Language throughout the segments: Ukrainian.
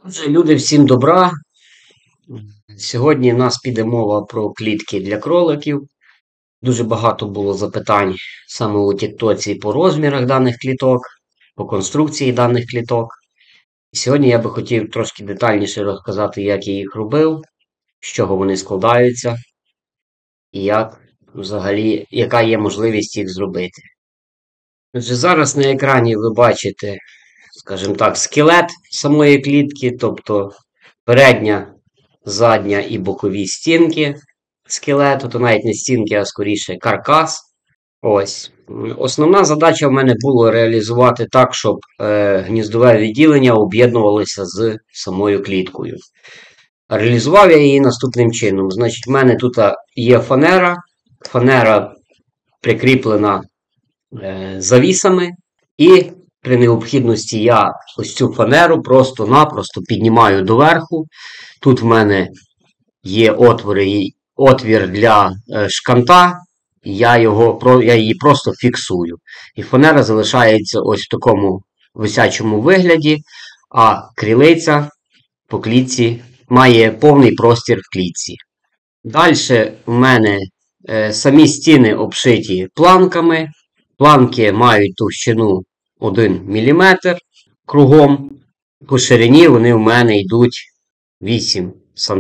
Отже, люди, всім добра. Сьогодні в нас піде мова про клітки для кроликів. Дуже багато було запитань саме у Тіктоці по розмірах даних кліток, по конструкції даних кліток. Сьогодні я би хотів трошки детальніше розказати, як я їх робив, з чого вони складаються і яка є можливість їх зробити. Отже, зараз на екрані ви бачите, скажімо так, скелет самої клітки, тобто передня, задня і бокові стінки скелету, то навіть не стінки, а скоріше каркас. Ось. Основна задача в мене було реалізувати так, щоб гніздове відділення об'єднувалося з самою кліткою. Реалізував я її наступним чином. Значить, в мене тут є фанера. Фанера прикріплена завісами. І при необхідності я ось цю фанеру просто-напросто піднімаю доверху. Тут в мене є отвір для шканта, я її просто фіксую. І фанера залишається ось в такому висячому вигляді, а крилиця по клітці має повний простір в клітці. Далі в мене самі стіни обшиті планками. Планки мають товщину 1 мм кругом. По ширині вони в мене йдуть 8 см.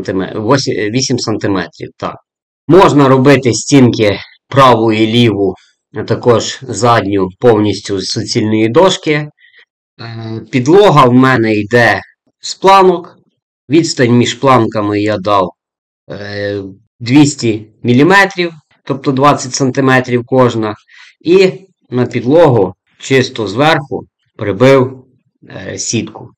Так. Можна робити стінки праву і ліву, а також задню повністю з суцільної дошки. Підлога в мене йде з планок. Відстань між планками я дав 200 мм, тобто 20 см кожна. І на підлогу чисто зверху прибив сітку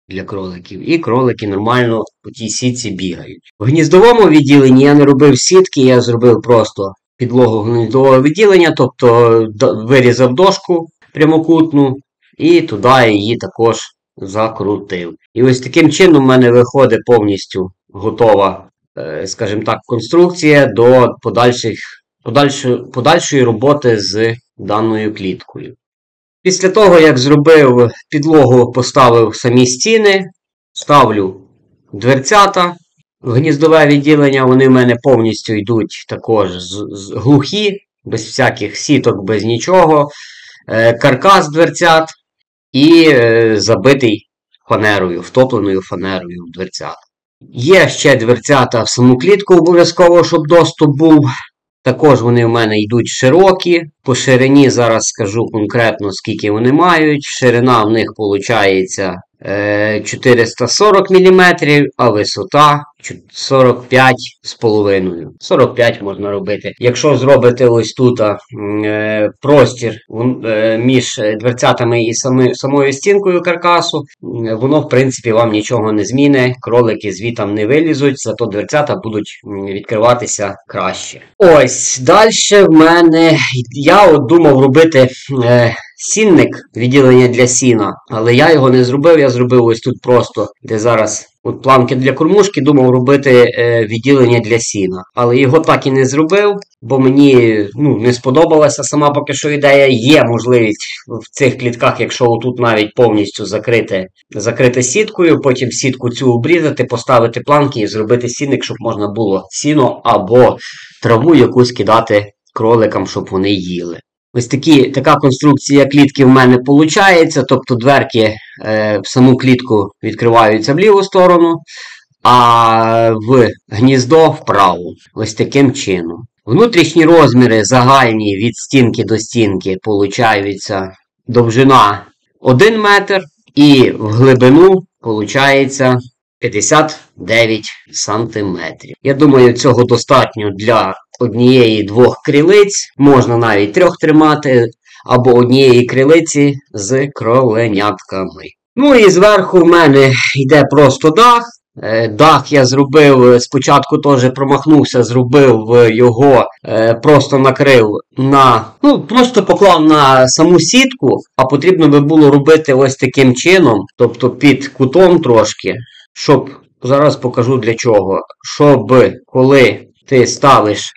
для кроликів. І кролики нормально по тій сітці бігають. В гніздовому відділенні я не робив сітки, я зробив просто підлогу гніздового відділення, тобто вирізав дошку прямокутну і туди її також закрутив. І ось таким чином в мене виходить повністю готова, скажімо так, конструкція до подальшої роботи з даною кліткою. Після того, як зробив підлогу, поставив самі стіни, ставлю дверцята в гніздове відділення, вони в мене повністю йдуть також глухі, без всяких сіток, без нічого, каркас дверцят і забитий фанерою, втопленою фанерою в дверцят. Є ще дверцята в саму клітку обов'язково, щоб доступ був. Також вони в мене йдуть широкі. По ширині зараз скажу конкретно, скільки вони мають. Ширина в них виходить 440 мм, а висота 45,5. 45 можна робити. Якщо зробити ось тут простір між дверцятами і самою стінкою каркасу, воно в принципі вам нічого не змінить. Кролики звітам не вилізуть, зато дверцята будуть відкриватися краще. Ось, далі в мене, я от думав робити сінник, відділення для сіна, але я його не зробив, я зробив ось тут просто, де зараз от планки для кормушки, думав робити відділення для сіна. Але його так і не зробив, бо мені не сподобалася сама поки що ідея. Є можливість в цих клітках, якщо отут навіть повністю закрити сіткою, потім сітку цю обрізати, поставити планки і зробити сінник, щоб можна було сіно або траву якусь кидати кроликам, щоб вони їли. Ось така конструкція клітки в мене виходить, тобто дверки в саму клітку відкриваються в ліву сторону, а в гніздо вправо. Ось таким чином. Внутрішні розміри загальні від стінки до стінки получаються довжина 1 метр і в глибину виходить 59 сантиметрів. Я думаю, цього достатньо для однієї-двох крилиць, можна навіть 3 тримати, або однієї крилиці з кроленятками. Ну і зверху в мене йде просто дах. Дах я зробив, спочатку теж промахнувся, зробив його, просто накрив просто поклав на саму сітку, а потрібно би було робити ось таким чином, тобто під кутом трошки, щоб, зараз покажу для чого, щоб коли ти ставиш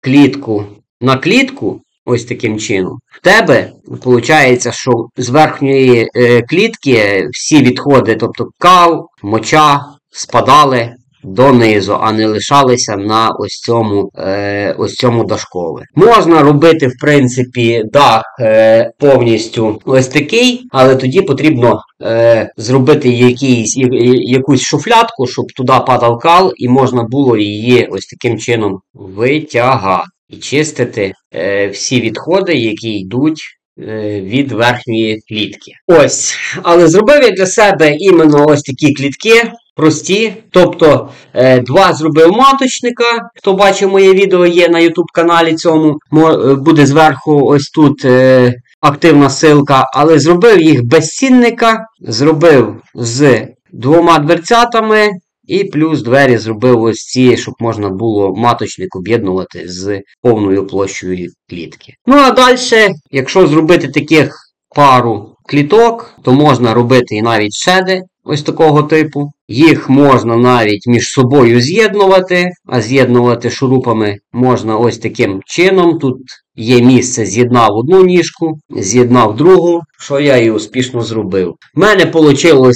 клітку на клітку, ось таким чином. В тебе виходить, що з верхньої клітки всі відходи, тобто кал, моча, спадали донизу, а не лишалися на ось цьому дашкові. Можна робити, в принципі, дах повністю ось такий, але тоді потрібно зробити якусь шуфлядку, щоб туди падав кал, і можна було її ось таким чином витягати. І чистити всі відходи, які йдуть від верхньої клітки. Ось. Але зробив я для себе іменно ось такі клітки. Прості. Тобто, два зробив маточника. Хто бачив моє відео, є на YouTube каналі цьому. Буде зверху ось тут активна ссылка. Але зробив їх без цінника. Зробив з двома дверцятами. І плюс двері зробив ось ці, щоб можна було маточник об'єднувати з повною площею клітки. Ну а далі, якщо зробити таких пару кліток, то можна робити і навіть шеди ось такого типу. Їх можна навіть між собою з'єднувати, а з'єднувати шурупами можна ось таким чином. Тут є місце, з'єднав одну ніжку, з'єднав другу, що я і успішно зробив. У мене вийшло,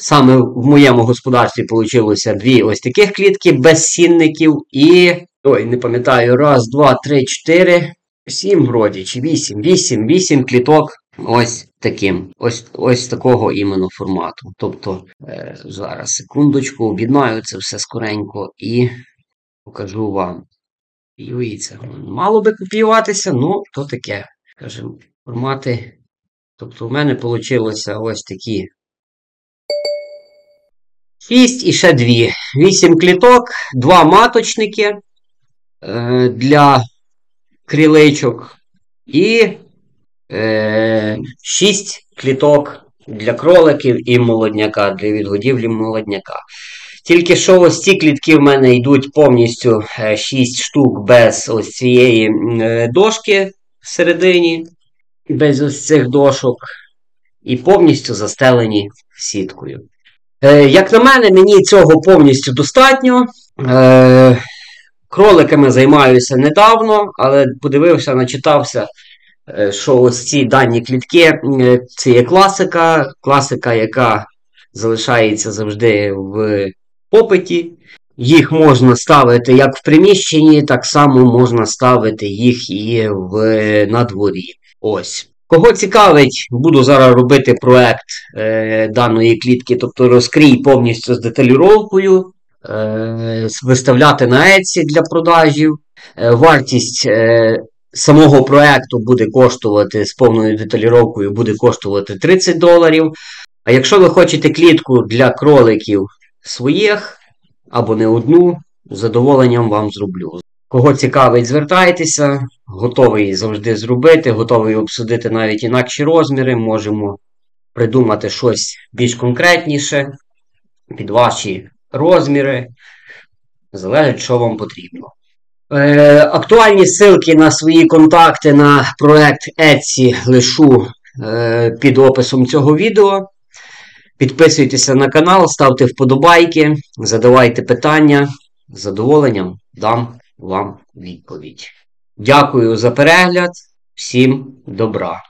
саме в моєму господарстві вийшло дві ось таких клітки без сінників і, не пам'ятаю, раз, два, три, чотири, 7 вроді, чи 8 кліток ось таким, ось такого іменно формату. Тобто, зараз, секундочку, об'єднаю це все скоренько і покажу вам. Дивіться, мало би копіюватися, ну, то таке, скажімо, формати. Тобто, у мене вийшло ось такі 6 і ще 2. 8 кліток, 2 маточники для криличок і 6 кліток для кроликів і молодняка, для відгодівлі молодняка. Тільки що ось ці клітки в мене йдуть повністю 6 штук без ось цієї дошки всередині, без ось цих дошок, і повністю застелені сіткою. Як на мене, мені цього повністю достатньо. Кроликами займаюся недавно, але подивився, начитався, що ось ці дані клітки, це є класика, яка залишається завжди в попиті. Їх можна ставити як в приміщенні, так само можна ставити їх і на дворі. Ось. Кого цікавить, буду зараз робити проект даної клітки, тобто розкрій повністю з деталюровкою, виставляти на Etsy для продажів. Вартість самого проекту буде коштувати, з повною деталюровкою, буде коштувати $30. А якщо ви хочете клітку для кроликів своїх, або не одну, з задоволенням вам зроблю. Кого цікавить, звертайтеся, готовий завжди зробити, готовий обсудити навіть інакші розміри, можемо придумати щось більш конкретніше, під ваші розміри, залежить, що вам потрібно. Актуальні ссылки на свої контакти на проект Etsy лишу під описом цього відео. Підписуйтеся на канал, ставте вподобайки, задавайте питання. З задоволенням дам вам відповідь. Дякую за перегляд. Всім добра!